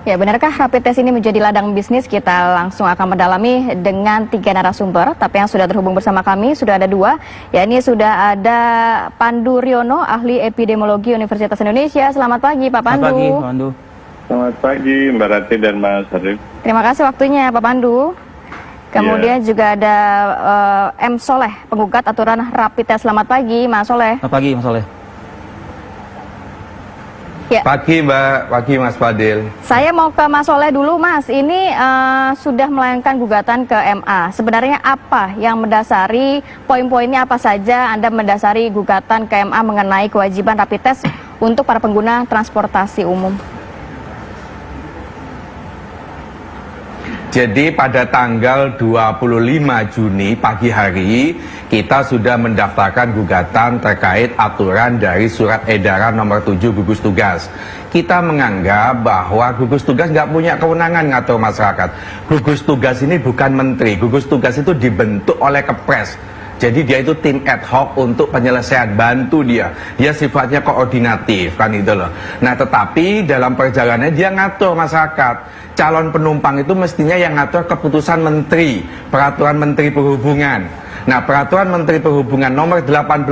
Ya, benarkah rapid test ini menjadi ladang bisnis? Kita langsung akan mendalami dengan 3 narasumber, tapi yang sudah terhubung bersama kami sudah ada 2. Ya, ini sudah ada Pandu Riono, ahli epidemiologi Universitas Indonesia. Selamat pagi, Pak Pandu. Selamat pagi, Pak Pandu. Selamat pagi, Mbak Rati dan Mas Arif. Terima kasih waktunya, Pak Pandu. Kemudian juga ada M. Soleh, penggugat aturan rapid test. Selamat pagi, Mas Soleh. Selamat pagi, Mas Soleh. Ya. Pagi Mbak, pagi Mas Fadil. Saya mau ke Mas Soleh dulu, Mas. Ini sudah melayangkan gugatan ke MA. Sebenarnya apa yang mendasari, poin-poinnya apa saja Anda mendasari gugatan ke MA mengenai kewajiban rapid test untuk para pengguna transportasi umum? Jadi pada tanggal 25 Juni pagi hari kita sudah mendaftarkan gugatan terkait aturan dari surat edaran nomor 7 gugus tugas. Kita menganggap bahwa gugus tugas nggak punya kewenangan ngatur masyarakat. Gugus tugas ini bukan menteri, gugus tugas itu dibentuk oleh Kepres. Jadi dia itu tim ad hoc untuk penyelesaian, bantu dia. Dia sifatnya koordinatif, kan itu loh. Nah tetapi dalam perjalanannya dia ngatur masyarakat. Calon penumpang itu mestinya yang ngatur keputusan menteri, peraturan menteri perhubungan. Nah peraturan menteri perhubungan nomor 18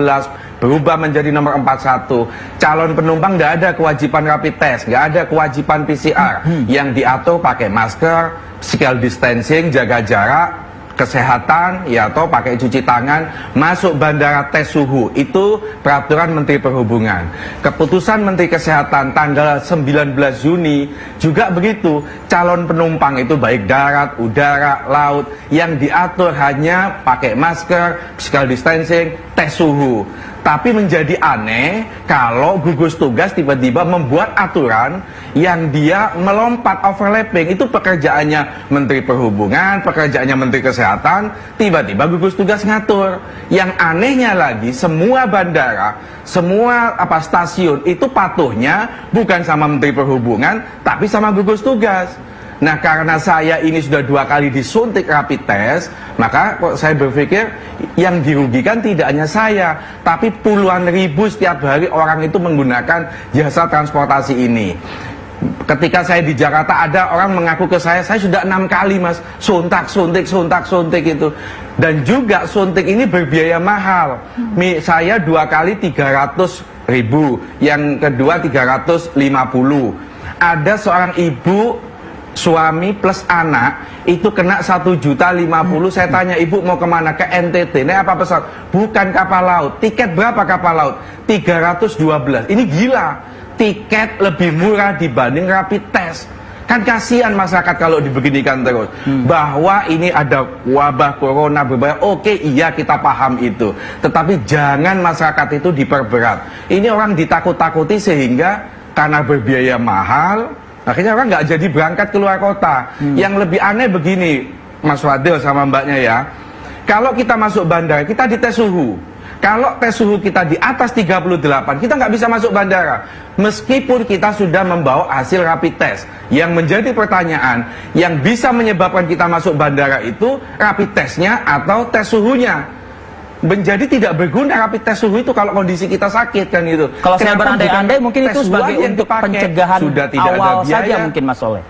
berubah menjadi nomor 41. Calon penumpang nggak ada kewajiban rapid test, nggak ada kewajiban PCR. Yang diatur pakai masker, physical distancing, jaga jarak, kesehatan, ya atau pakai cuci tangan, masuk bandara tes suhu. Itu peraturan Menteri Perhubungan. Keputusan Menteri Kesehatan tanggal 19 Juni juga begitu. Calon penumpang itu baik darat, udara, laut, yang diatur hanya pakai masker, physical distancing, tes suhu. Tapi menjadi aneh kalau gugus tugas tiba-tiba membuat aturan yang dia melompat, overlapping. Itu pekerjaannya Menteri Perhubungan, pekerjaannya Menteri Kesehatan, tiba-tiba gugus tugas ngatur. Yang anehnya lagi, semua bandara, semua stasiun itu patuhnya bukan sama Menteri Perhubungan, tapi sama gugus tugas. Nah karena saya ini sudah 2 kali disuntik rapid test, maka saya berpikir yang dirugikan tidak hanya saya, tapi puluhan ribu setiap hari orang itu menggunakan jasa transportasi ini. Ketika saya di Jakarta ada orang mengaku ke saya sudah 6 kali mas, suntik itu. Dan juga suntik ini berbiaya mahal. Saya 2 kali 300.000, yang kedua 350. Ada seorang ibu, suami plus anak itu kena 1.050.000. Saya tanya, ibu mau kemana? Ke NTT. Ini apa pesawat? Bukan kapal laut. Tiket berapa kapal laut? 312. Ini gila. Tiket lebih murah dibanding rapid test. Kan kasihan masyarakat kalau dibeginikan terus. Bahwa ini ada wabah corona berbahaya. Oke, iya kita paham itu. Tetapi jangan masyarakat itu diperberat. Ini orang ditakut-takuti sehingga karena berbiaya mahal, akhirnya orang nggak jadi berangkat keluar kota. Yang lebih aneh begini, Mas Fadil sama mbaknya ya. Kalau kita masuk bandara, kita dites suhu. Kalau tes suhu kita di atas 38, kita nggak bisa masuk bandara. Meskipun kita sudah membawa hasil rapid test. Yang menjadi pertanyaan, yang bisa menyebabkan kita masuk bandara itu rapid testnya atau tes suhunya. Menjadi tidak berguna rapid test suhu itu kalau kondisi kita sakit kan itu. Kalau saya berandai-andai mungkin itu sebagai untuk pencegahan sudah tidak awal ada biaya saja mungkin Mas Soleh.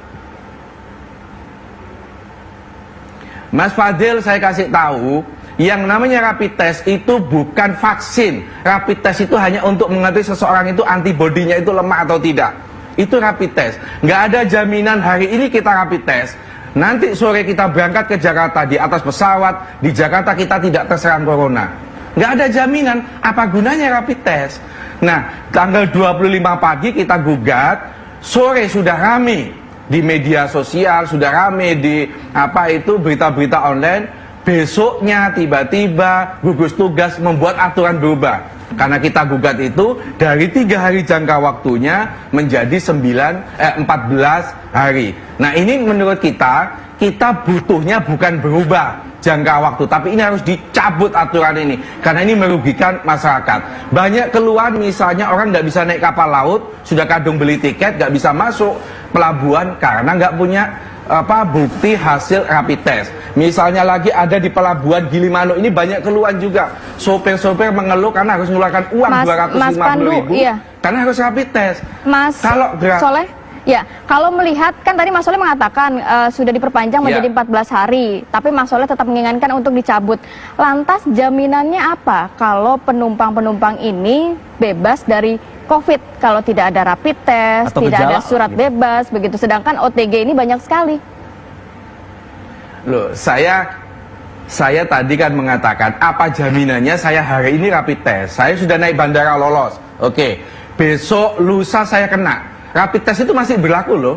Mas Fadil, saya kasih tahu, yang namanya rapid test itu bukan vaksin. Rapid test itu hanya untuk mengetahui seseorang itu antibodinya itu lemah atau tidak. Itu rapid test. Nggak ada jaminan hari ini kita rapid test, nanti sore kita berangkat ke Jakarta, di atas pesawat di Jakarta kita tidak terserang corona. Nggak ada jaminan. Apa gunanya rapid test? Nah, tanggal 25 pagi kita gugat, sore sudah rame di media sosial, sudah rame di berita-berita online. Besoknya tiba-tiba gugus tugas membuat aturan berubah. Karena kita gugat itu dari 3 hari jangka waktunya menjadi 14 hari. Nah ini menurut kita butuhnya bukan berubah jangka waktu, tapi ini harus dicabut aturan ini. Karena ini merugikan masyarakat. Banyak keluhan, misalnya orang nggak bisa naik kapal laut, sudah kadung beli tiket, nggak bisa masuk pelabuhan karena nggak punya bukti hasil rapid test. Misalnya lagi ada di pelabuhan Gilimanuk ini banyak keluhan juga. Sopir-sopir mengeluh karena harus mengeluarkan uang 250.000 iya. karena harus rapid test. Mas kalau Soleh, Ya, kalau melihat kan tadi Mas Soleh mengatakan sudah diperpanjang menjadi 14 hari, tapi Mas Soleh tetap menginginkan untuk dicabut. Lantas jaminannya apa kalau penumpang-penumpang ini bebas dari COVID? Kalau tidak ada rapid test, atau tidak gejala, ada surat gitu. bebas, begitu. Sedangkan OTG ini banyak sekali. Loh, saya tadi kan mengatakan apa jaminannya saya hari ini rapid test, saya sudah naik bandara lolos, oke, besok lusa saya kena, rapid test itu masih berlaku loh,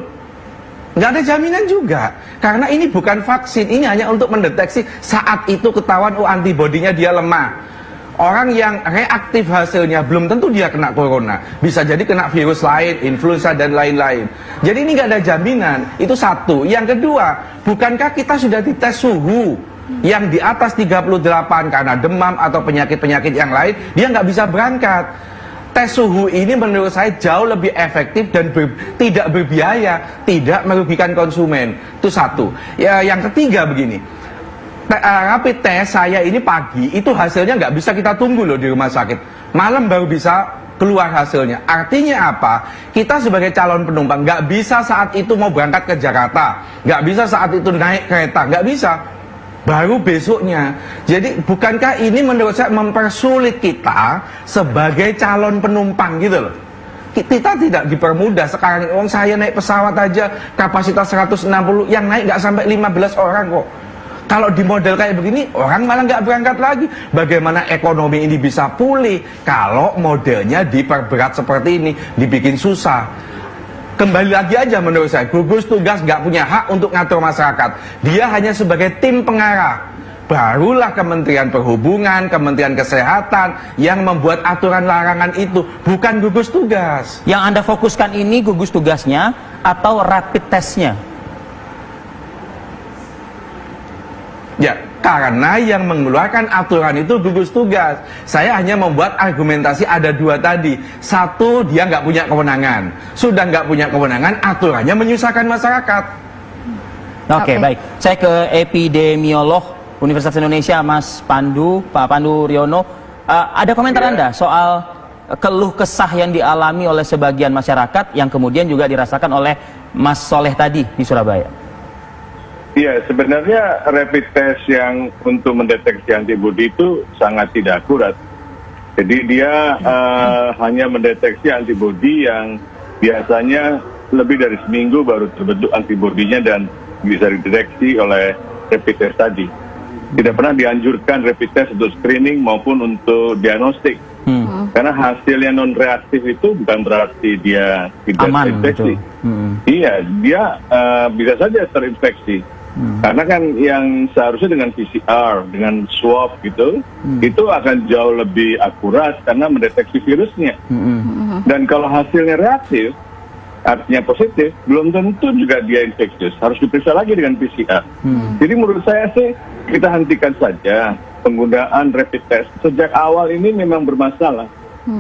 nggak ada jaminan juga, karena ini bukan vaksin, ini hanya untuk mendeteksi saat itu ketahuan antibodinya dia lemah. Orang yang reaktif hasilnya belum tentu dia kena corona, bisa jadi kena virus lain, influenza dan lain-lain. Jadi ini nggak ada jaminan, itu satu. Yang kedua, bukankah kita sudah dites suhu yang di atas 38 karena demam atau penyakit-penyakit yang lain, dia nggak bisa berangkat. Tes suhu ini menurut saya jauh lebih efektif dan tidak berbiaya, tidak merugikan konsumen. Itu satu. Ya, yang ketiga begini. Rapid test saya ini pagi itu hasilnya nggak bisa kita tunggu loh di rumah sakit, malam baru bisa keluar hasilnya. Artinya apa? Kita sebagai calon penumpang nggak bisa saat itu mau berangkat ke Jakarta, nggak bisa saat itu naik kereta, nggak bisa, baru besoknya. Jadi bukankah ini menurut saya mempersulit kita sebagai calon penumpang gitu loh. Kita tidak dipermudah sekarang. Saya naik pesawat aja kapasitas 160, yang naik nggak sampai 15 orang kok. Kalau di model kayak begini, orang malah nggak berangkat lagi. Bagaimana ekonomi ini bisa pulih kalau modelnya diperberat seperti ini, dibikin susah? Kembali lagi aja menurut saya, gugus tugas nggak punya hak untuk ngatur masyarakat. Dia hanya sebagai tim pengarah. Barulah Kementerian Perhubungan, Kementerian Kesehatan yang membuat aturan larangan itu, bukan gugus tugas. Yang Anda fokuskan ini gugus tugasnya atau rapid testnya? Ya, karena yang mengeluarkan aturan itu gugus tugas. Saya hanya membuat argumentasi ada dua tadi. Satu, dia nggak punya kewenangan. Sudah nggak punya kewenangan, aturannya menyusahkan masyarakat. Oke, baik. Saya ke epidemiolog Universitas Indonesia, Mas Pandu, Pak Pandu Riono. Ada komentar Anda soal keluh kesah yang dialami oleh sebagian masyarakat yang kemudian juga dirasakan oleh Mas Soleh tadi di Surabaya? Iya, sebenarnya rapid test yang untuk mendeteksi antibodi itu sangat tidak akurat. Jadi dia hanya mendeteksi antibodi yang biasanya lebih dari seminggu baru terbentuk antibodinya dan bisa dideteksi oleh rapid test tadi. Tidak pernah dianjurkan rapid test untuk screening maupun untuk diagnostik. Karena hasilnya non-reaktif itu bukan berarti dia tidak terinfeksi. Iya, dia bisa saja terinfeksi. Karena kan yang seharusnya dengan PCR, dengan swab gitu, itu akan jauh lebih akurat karena mendeteksi virusnya. Dan kalau hasilnya reaktif, artinya positif, belum tentu juga dia infeksius. Harus diperiksa lagi dengan PCR. Jadi menurut saya sih, kita hentikan saja penggunaan rapid test. Sejak awal ini memang bermasalah.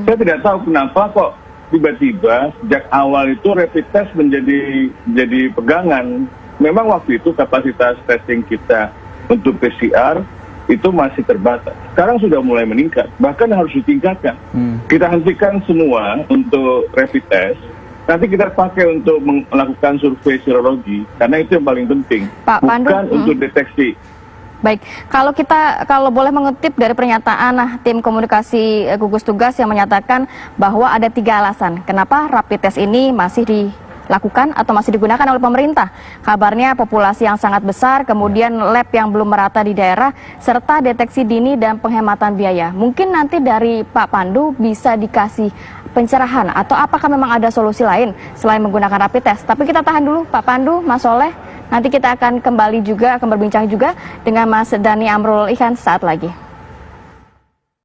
Saya tidak tahu kenapa kok tiba-tiba sejak awal itu rapid test menjadi pegangan. Memang waktu itu kapasitas testing kita untuk PCR itu masih terbatas. Sekarang sudah mulai meningkat, bahkan harus ditingkatkan. Kita hentikan semua untuk rapid test. Nanti kita pakai untuk melakukan survei serologi, karena itu yang paling penting, Pak Pandu, bukan untuk deteksi. Baik, kalau boleh mengutip dari pernyataan tim komunikasi gugus tugas yang menyatakan bahwa ada 3 alasan kenapa rapid test ini masih dilakukan atau masih digunakan oleh pemerintah. Kabarnya populasi yang sangat besar, kemudian lab yang belum merata di daerah, serta deteksi dini dan penghematan biaya. Mungkin nanti dari Pak Pandu bisa dikasih pencerahan atau apakah memang ada solusi lain selain menggunakan rapid test. Tapi kita tahan dulu Pak Pandu, Mas Soleh. Nanti kita akan kembali juga, akan berbincang juga dengan Mas Dhani Amrul Ihsan saat lagi.